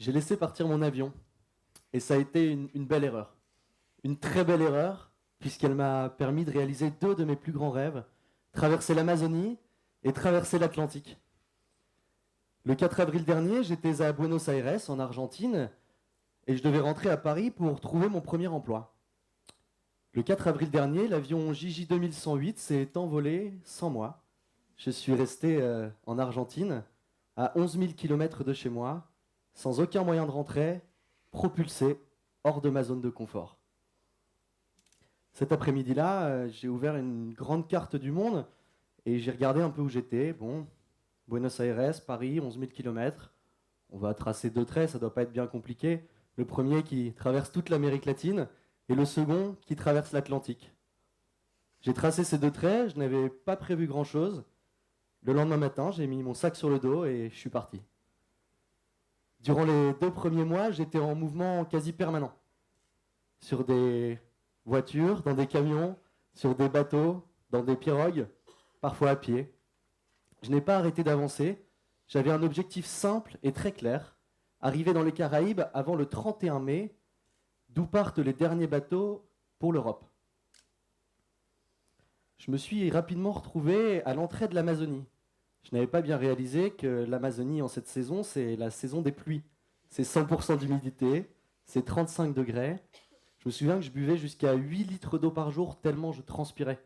j'ai laissé partir mon avion. Et ça a été une belle erreur. Une très belle erreur, puisqu'elle m'a permis de réaliser deux de mes plus grands rêves, traverser l'Amazonie et traverser l'Atlantique. Le 4 avril dernier, j'étais à Buenos Aires, en Argentine, et je devais rentrer à Paris pour trouver mon premier emploi. Le 4 avril dernier, l'avion JJ 2108 s'est envolé sans moi. Je suis resté en Argentine, à 11 000 km de chez moi, sans aucun moyen de rentrer, propulsé hors de ma zone de confort. Cet après-midi-là, j'ai ouvert une grande carte du monde et j'ai regardé un peu où j'étais. Bon, Buenos Aires, Paris, 11 000 km. On va tracer deux traits, ça ne doit pas être bien compliqué. Le premier qui traverse toute l'Amérique latine et le second qui traverse l'Atlantique. J'ai tracé ces deux traits, je n'avais pas prévu grand-chose. Le lendemain matin, j'ai mis mon sac sur le dos et je suis parti. Durant les 2 premiers mois, j'étais en mouvement quasi permanent. Sur des voitures, dans des camions, sur des bateaux, dans des pirogues, parfois à pied. Je n'ai pas arrêté d'avancer. J'avais un objectif simple et très clair. Arriver dans les Caraïbes avant le 31 mai, d'où partent les derniers bateaux pour l'Europe. Je me suis rapidement retrouvé à l'entrée de l'Amazonie. Je n'avais pas bien réalisé que l'Amazonie en cette saison, c'est la saison des pluies. C'est 100% d'humidité, c'est 35 degrés. Je me souviens que je buvais jusqu'à 8 litres d'eau par jour tellement je transpirais.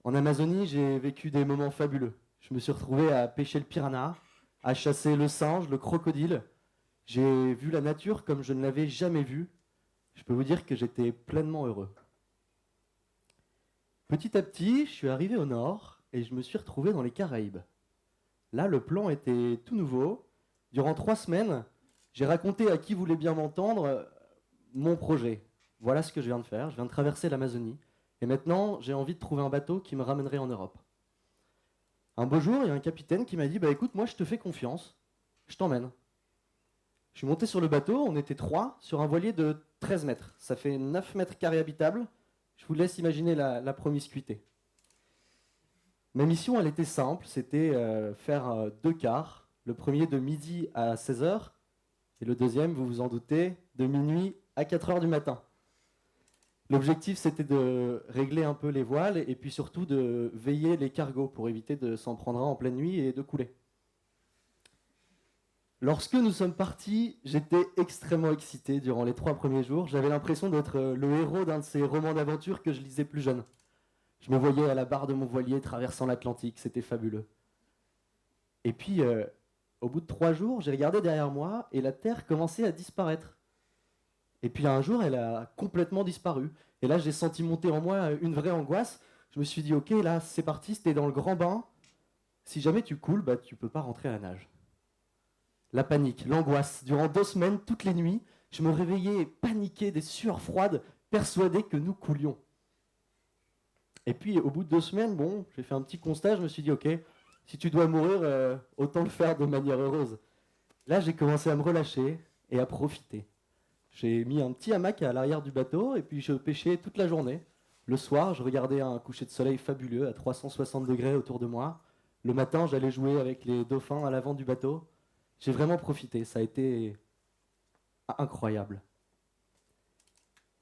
En Amazonie, j'ai vécu des moments fabuleux. Je me suis retrouvé à pêcher le piranha, à chasser le singe, le crocodile. J'ai vu la nature comme je ne l'avais jamais vue. Je peux vous dire que j'étais pleinement heureux. Petit à petit, je suis arrivé au nord et je me suis retrouvé dans les Caraïbes. Là, le plan était tout nouveau. Durant 3 semaines, j'ai raconté à qui voulait bien m'entendre mon projet. Voilà ce que je viens de faire. Je viens de traverser l'Amazonie. Et maintenant, j'ai envie de trouver un bateau qui me ramènerait en Europe. Un beau jour, il y a un capitaine qui m'a dit « Bah écoute, moi je te fais confiance. Je t'emmène. » Je suis monté sur le bateau, on était 3, sur un voilier de 13 mètres. Ça fait 9 mètres carrés habitables. Je vous laisse imaginer la promiscuité. Ma mission, elle était simple, c'était faire 2 quarts. Le premier de midi à 16 h et le deuxième, vous vous en doutez, de minuit à 4 h du matin. L'objectif, c'était de régler un peu les voiles et puis surtout de veiller les cargos pour éviter de s'en prendre un en pleine nuit et de couler. Lorsque nous sommes partis, j'étais extrêmement excité durant les 3 premiers jours. J'avais l'impression d'être le héros d'un de ces romans d'aventure que je lisais plus jeune. Je me voyais à la barre de mon voilier traversant l'Atlantique, c'était fabuleux. Et puis, au bout de 3 jours, j'ai regardé derrière moi et la Terre commençait à disparaître. Et puis un jour, elle a complètement disparu. Et là, j'ai senti monter en moi une vraie angoisse. Je me suis dit, ok, là, c'est parti, c'était dans le grand bain. Si jamais tu coules, bah, tu ne peux pas rentrer à la nage. La panique, l'angoisse. Durant 2 semaines, toutes les nuits, je me réveillais paniqué, des sueurs froides, persuadé que nous coulions. Et puis, au bout de 2 semaines, bon, j'ai fait un petit constat, je me suis dit, ok, si tu dois mourir, autant le faire de manière heureuse. Là, j'ai commencé à me relâcher et à profiter. J'ai mis un petit hamac à l'arrière du bateau et puis je pêchais toute la journée. Le soir, je regardais un coucher de soleil fabuleux à 360 degrés autour de moi. Le matin, j'allais jouer avec les dauphins à l'avant du bateau. J'ai vraiment profité, ça a été incroyable.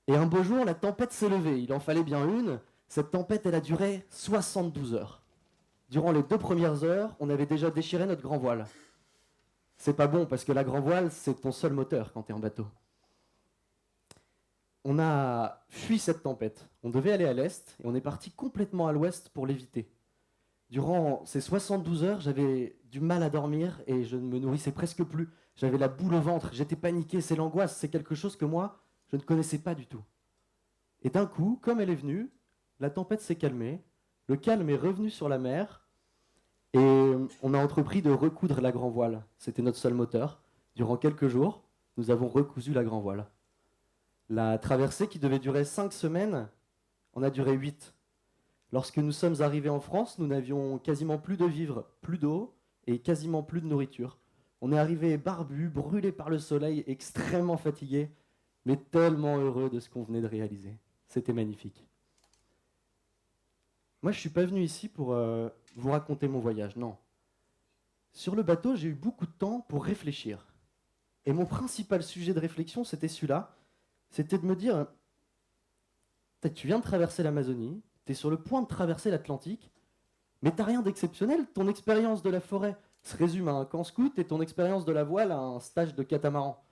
Et un beau jour, la tempête s'est levée. Il en fallait bien une. Cette tempête, elle a duré 72 heures. Durant les 2 premières heures, on avait déjà déchiré notre grand voile. C'est pas bon parce que la grand voile, c'est ton seul moteur quand tu es en bateau. On a fui cette tempête. On devait aller à l'est et on est parti complètement à l'ouest pour l'éviter. Durant ces 72 heures, j'avais du mal à dormir et je ne me nourrissais presque plus. J'avais la boule au ventre, j'étais paniqué, c'est l'angoisse, c'est quelque chose que moi, je ne connaissais pas du tout. Et d'un coup, comme elle est venue, la tempête s'est calmée, le calme est revenu sur la mer et on a entrepris de recoudre la grand voile. C'était notre seul moteur. Durant quelques jours, nous avons recousu la grand voile. La traversée qui devait durer 5 semaines en a duré 8. Lorsque nous sommes arrivés en France, nous n'avions quasiment plus de vivres, plus d'eau et quasiment plus de nourriture. On est arrivé barbu, brûlé par le soleil, extrêmement fatigué, mais tellement heureux de ce qu'on venait de réaliser. C'était magnifique. Moi, je ne suis pas venu ici pour vous raconter mon voyage, non. Sur le bateau, j'ai eu beaucoup de temps pour réfléchir. Et mon principal sujet de réflexion, c'était celui-là. C'était de me dire, tu viens de traverser l'Amazonie, tu es sur le point de traverser l'Atlantique, mais t'as rien d'exceptionnel. Ton expérience de la forêt se résume à un camp scout et ton expérience de la voile à un stage de catamaran.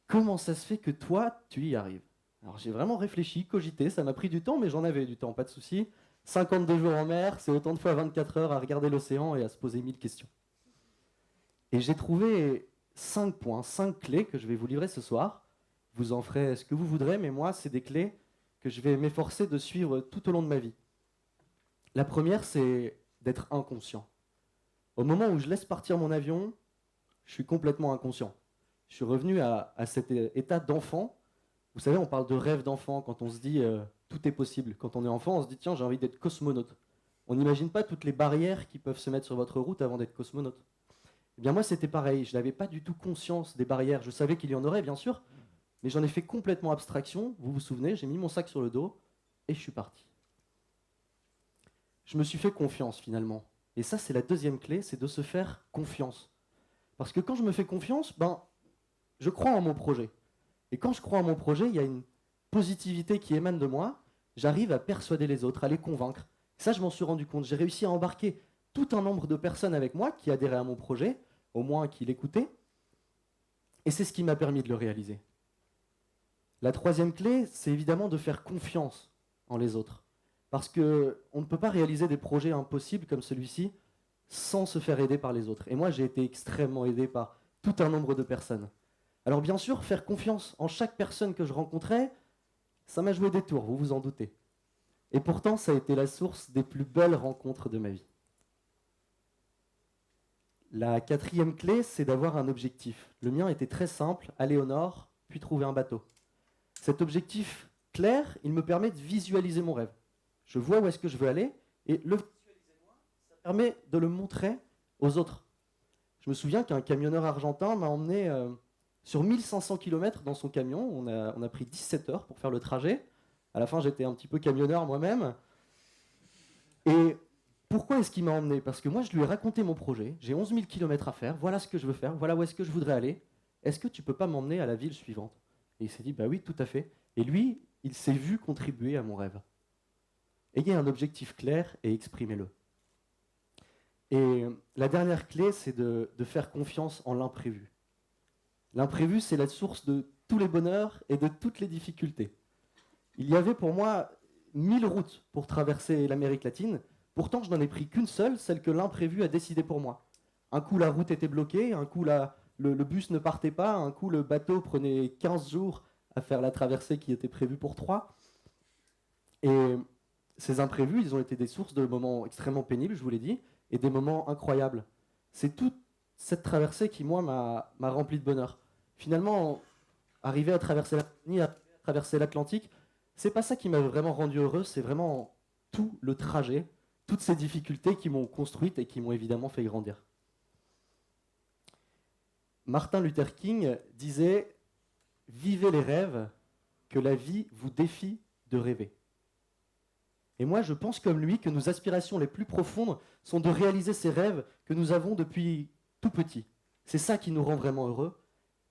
Comment ça se fait que toi, tu y arrives? Alors j'ai vraiment réfléchi, cogité, ça m'a pris du temps, mais j'en avais du temps, pas de souci. 52 jours en mer, c'est autant de fois 24 heures à regarder l'océan et à se poser 1000 questions. Et j'ai trouvé 5 points, 5 clés que je vais vous livrer ce soir. Vous en ferez ce que vous voudrez, mais moi, c'est des clés que je vais m'efforcer de suivre tout au long de ma vie. La première, c'est d'être inconscient. Au moment où je laisse partir mon avion, je suis complètement inconscient. Je suis revenu à cet état d'enfant. Vous savez, on parle de rêve d'enfant quand on se dit tout est possible. Quand on est enfant, on se dit tiens, j'ai envie d'être cosmonaute. On n'imagine pas toutes les barrières qui peuvent se mettre sur votre route avant d'être cosmonaute. Eh bien moi, c'était pareil. Je n'avais pas du tout conscience des barrières. Je savais qu'il y en aurait, bien sûr, mais j'en ai fait complètement abstraction. Vous vous souvenez, j'ai mis mon sac sur le dos et je suis parti. Je me suis fait confiance finalement. Et ça, c'est la deuxième clé, c'est de se faire confiance. Parce que quand je me fais confiance, je crois en mon projet. Et quand je crois en mon projet, il y a une positivité qui émane de moi. J'arrive à persuader les autres, à les convaincre. Ça, je m'en suis rendu compte. J'ai réussi à embarquer tout un nombre de personnes avec moi qui adhéraient à mon projet, au moins qui l'écoutaient. Et c'est ce qui m'a permis de le réaliser. La troisième clé, c'est évidemment de faire confiance en les autres. Parce qu'on ne peut pas réaliser des projets impossibles comme celui-ci sans se faire aider par les autres. Et moi, j'ai été extrêmement aidé par tout un nombre de personnes. Alors bien sûr, faire confiance en chaque personne que je rencontrais, ça m'a joué des tours, vous vous en doutez. Et pourtant, ça a été la source des plus belles rencontres de ma vie. La quatrième clé, c'est d'avoir un objectif. Le mien était très simple, aller au nord, puis trouver un bateau. Cet objectif clair, il me permet de visualiser mon rêve. Je vois où est-ce que je veux aller, et le visualiser moi, ça permet de le montrer aux autres. Je me souviens qu'un camionneur argentin m'a emmené sur 1500 km dans son camion. On a pris 17 heures pour faire le trajet. À la fin, j'étais un petit peu camionneur moi-même. Et pourquoi est-ce qu'il m'a emmené? Parce que moi, je lui ai raconté mon projet. J'ai 11 000 km à faire. Voilà ce que je veux faire. Voilà où est-ce que je voudrais aller. Est-ce que tu peux pas m'emmener à la ville suivante? Et il s'est dit, bah oui, tout à fait. Et lui, il s'est vu contribuer à mon rêve. Ayez un objectif clair et exprimez-le. Et la dernière clé, c'est de faire confiance en l'imprévu. L'imprévu, c'est la source de tous les bonheurs et de toutes les difficultés. Il y avait pour moi 1000 routes pour traverser l'Amérique latine. Pourtant, je n'en ai pris qu'une seule, celle que l'imprévu a décidé pour moi. Un coup, la route était bloquée, un coup, le bus ne partait pas, un coup, le bateau prenait 15 jours à faire la traversée qui était prévue pour 3. Et ces imprévus, ils ont été des sources de moments extrêmement pénibles, je vous l'ai dit, et des moments incroyables. C'est toute cette traversée qui, moi, m'a rempli de bonheur. Finalement, arriver à traverser l'Atlantique, c'est pas ça qui m'a vraiment rendu heureux, c'est vraiment tout le trajet, toutes ces difficultés qui m'ont construite et qui m'ont évidemment fait grandir. Martin Luther King disait « Vivez les rêves que la vie vous défie de rêver ». Et moi, je pense comme lui que nos aspirations les plus profondes sont de réaliser ces rêves que nous avons depuis tout petit. C'est ça qui nous rend vraiment heureux,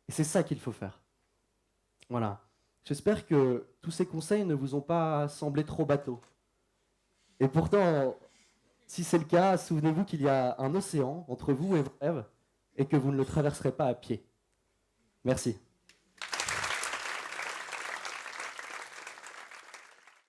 et c'est ça qu'il faut faire. Voilà. J'espère que tous ces conseils ne vous ont pas semblé trop bateaux. Et pourtant, si c'est le cas, souvenez-vous qu'il y a un océan entre vous et vos rêves, et que vous ne le traverserez pas à pied. Merci.